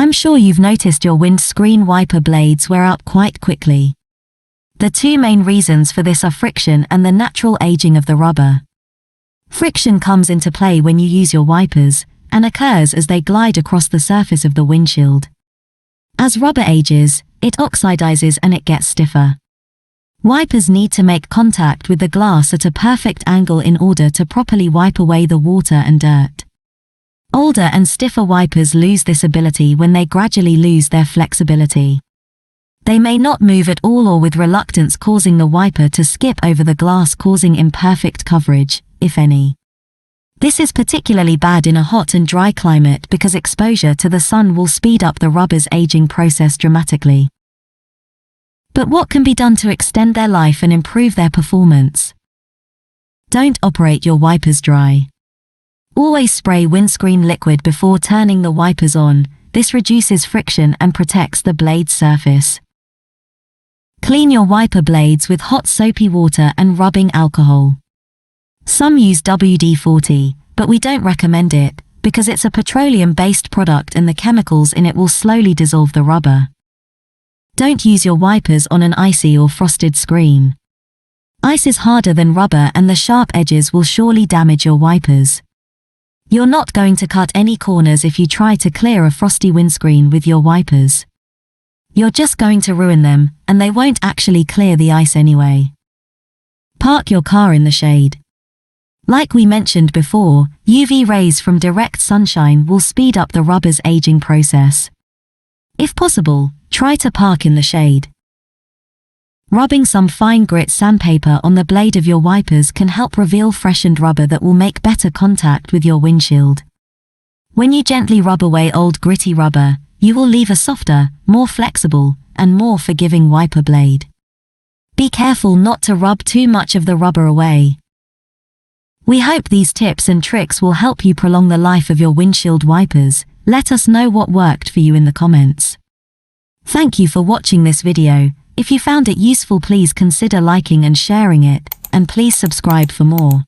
I'm sure you've noticed your windscreen wiper blades wear out quite quickly. The two main reasons for this are friction and the natural aging of the rubber. Friction comes into play when you use your wipers, and occurs as they glide across the surface of the windshield. As rubber ages, it oxidizes and it gets stiffer. Wipers need to make contact with the glass at a perfect angle in order to properly wipe away the water and dirt. Older and stiffer wipers lose this ability when they gradually lose their flexibility. They may not move at all or with reluctance, causing the wiper to skip over the glass, causing imperfect coverage, if any. This is particularly bad in a hot and dry climate because exposure to the sun will speed up the rubber's aging process dramatically. But what can be done to extend their life and improve their performance? Don't operate your wipers dry. Always spray windscreen liquid before turning the wipers on. This reduces friction and protects the blade's surface. Clean your wiper blades with hot soapy water and rubbing alcohol. Some use WD-40, but we don't recommend it because it's a petroleum-based product and the chemicals in it will slowly dissolve the rubber. Don't use your wipers on an icy or frosted screen. Ice is harder than rubber and the sharp edges will surely damage your wipers. You're not going to cut any corners if you try to clear a frosty windscreen with your wipers. You're just going to ruin them, and they won't actually clear the ice anyway. Park your car in the shade. Like we mentioned before, UV rays from direct sunshine will speed up the rubber's aging process. If possible, try to park in the shade. Rubbing some fine grit sandpaper on the blade of your wipers can help reveal freshened rubber that will make better contact with your windshield. When you gently rub away old gritty rubber, you will leave a softer, more flexible, and more forgiving wiper blade. Be careful not to rub too much of the rubber away. We hope these tips and tricks will help you prolong the life of your windshield wipers. Let us know what worked for you in the comments. Thank you for watching this video. If you found it useful, please consider liking and sharing it, and please subscribe for more.